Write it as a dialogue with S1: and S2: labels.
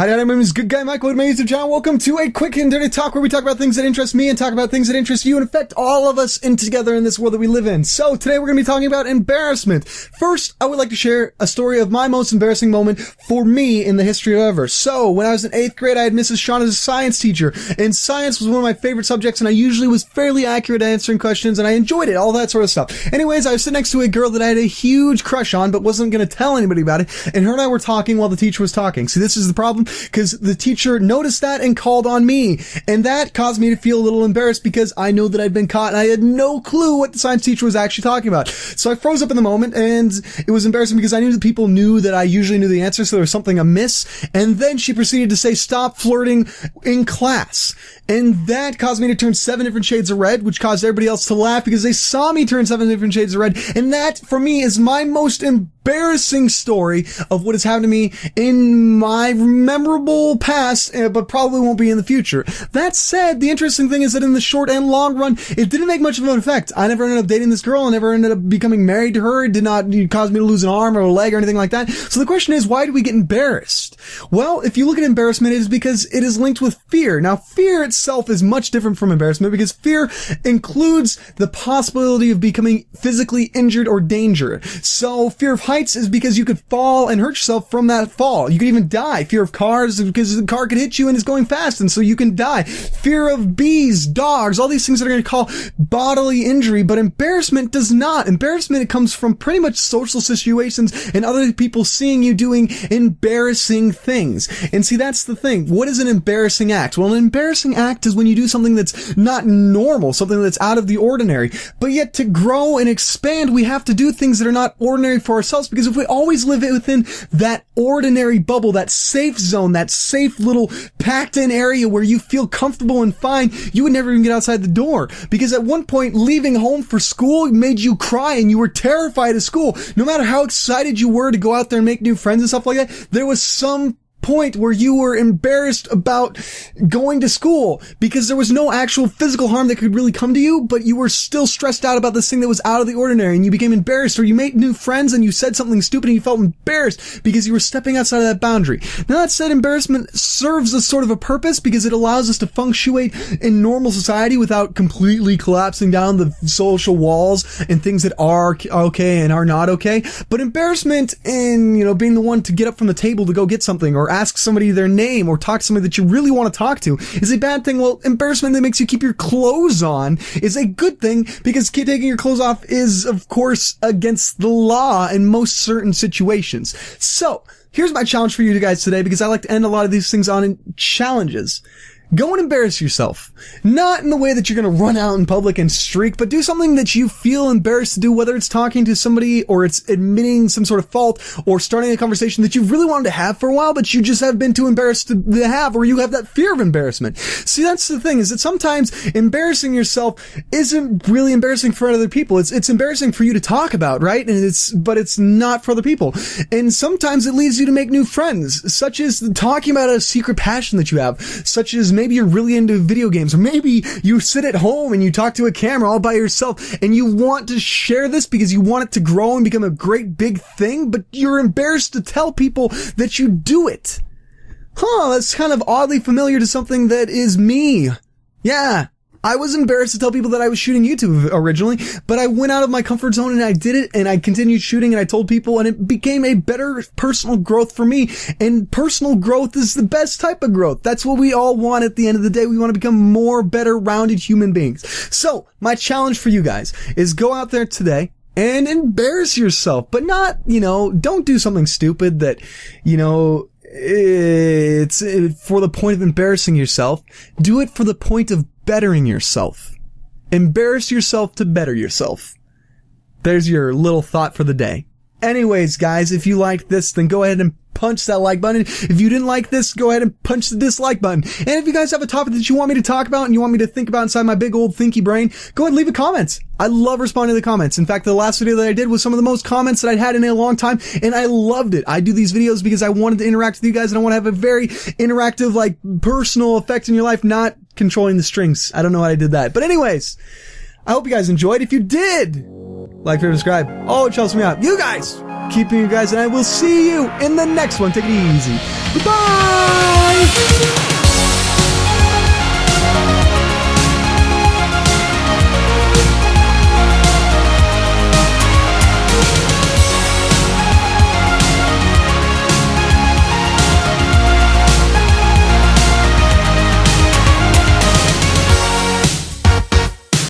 S1: Howdy, my name is Good Guy Mike. Welcome to my YouTube channel. Welcome to a quick and dirty talk where we talk about things that interest me and talk about things that interest you and affect all of us together in this world that we live in. So today we're going to be talking about embarrassment. First, I would like to share a story of my most embarrassing moment for me in the history of ever. So when I was in 8th grade, I had Mrs. Shawn as a science teacher, and science was one of my favorite subjects, and I usually was fairly accurate at answering questions, and I enjoyed it, all that sort of stuff. Anyways, I was sitting next to a girl that I had a huge crush on, but wasn't going to tell anybody about it, and her and I were talking while the teacher was talking. See, this is the problem, because the teacher noticed that and called on me, and that caused me to feel a little embarrassed because I know that I'd been caught and I had no clue what the science teacher was actually talking about. So I froze up in the moment, and it was embarrassing because I knew that people knew that I usually knew the answer, so there was something amiss. And then she proceeded to say, "Stop flirting in class." And that caused me to turn 7 different shades of red, which caused everybody else to laugh because they saw me turn 7 different shades of red. And that, for me, is my most embarrassing story of what has happened to me in my memorable past, but probably won't be in the future. That said, the interesting thing is that in the short and long run, it didn't make much of an effect. I never ended up dating this girl. I never ended up becoming married to her. It did not cause me to lose an arm or a leg or anything like that. So the question is, why do we get embarrassed? Well, if you look at embarrassment, it is because it is linked with fear. Now, fear itself is much different from embarrassment because fear includes the possibility of becoming physically injured or danger. So fear of heights is because you could fall and hurt yourself from that fall. You could even die. Fear of cars is because the car could hit you and it's going fast, and so you can die. Fear of bees, dogs, all these things that are going to call bodily injury, but embarrassment does not. Embarrassment, it comes from pretty much social situations and other people seeing you doing embarrassing things. And see, that's the thing. What is an embarrassing act? Well, an embarrassing act is when you do something that's not normal, something that's out of the ordinary. But yet to grow and expand, we have to do things that are not ordinary for ourselves, because if we always live within that ordinary bubble, that safe zone, that safe little packed in area where you feel comfortable and fine, you would never even get outside the door. Because at one point, leaving home for school made you cry and you were terrified of school. No matter how excited you were to go out there and make new friends and stuff like that, there was some point where you were embarrassed about going to school because there was no actual physical harm that could really come to you, but you were still stressed out about this thing that was out of the ordinary, and you became embarrassed, or you made new friends and you said something stupid and you felt embarrassed because you were stepping outside of that boundary. Now, that said, embarrassment serves as sort of a purpose because it allows us to functionate in normal society without completely collapsing down the social walls and things that are okay and are not okay. But embarrassment in, being the one to get up from the table to go get something, or ask somebody their name, or talk to somebody that you really want to talk to, is a bad thing. Well, embarrassment that makes you keep your clothes on is a good thing, because taking your clothes off is, of course, against the law in most certain situations. So, here's my challenge for you guys today, because I like to end a lot of these things on challenges. Go and embarrass yourself. Not in the way that you're going to run out in public and streak, but do something that you feel embarrassed to do, whether it's talking to somebody, or it's admitting some sort of fault, or starting a conversation that you've really wanted to have for a while, but you just have been too embarrassed to have, or you have that fear of embarrassment. See, that's the thing, is that sometimes embarrassing yourself isn't really embarrassing for other people. It's embarrassing for you to talk about, right? But it's not for other people. And sometimes it leads you to make new friends, such as talking about a secret passion that you have, such as maybe you're really into video games, or maybe you sit at home and you talk to a camera all by yourself and you want to share this because you want it to grow and become a great big thing, but you're embarrassed to tell people that you do it. That's kind of oddly familiar to something that is me. Yeah. I was embarrassed to tell people that I was shooting YouTube originally, but I went out of my comfort zone and I did it, and I continued shooting, and I told people, and it became a better personal growth for me. And personal growth is the best type of growth. That's what we all want at the end of the day. We want to become more better rounded human beings. So my challenge for you guys is go out there today and embarrass yourself, but not, don't do something stupid that, it's for the point of embarrassing yourself. Do it for the point of bettering yourself. Embarrass yourself to better yourself. There's your little thought for the day. Anyways, guys, if you liked this, then go ahead and punch that like button. If you didn't like this, go ahead and punch the dislike button. And if you guys have a topic that you want me to talk about and you want me to think about inside my big old thinky brain, go ahead and leave a comment. I love responding to the comments. In fact, the last video that I did was some of the most comments that I'd had in a long time, and I loved it. I do these videos because I wanted to interact with you guys, and I want to have a very interactive, personal effect in your life, not controlling the strings. I don't know how I did that. But anyways, I hope you guys enjoyed. If you did, like, favorite, subscribe. Oh, it helps me out. You guys, keep being you guys, and I will see you in the next one. Take it easy. Goodbye!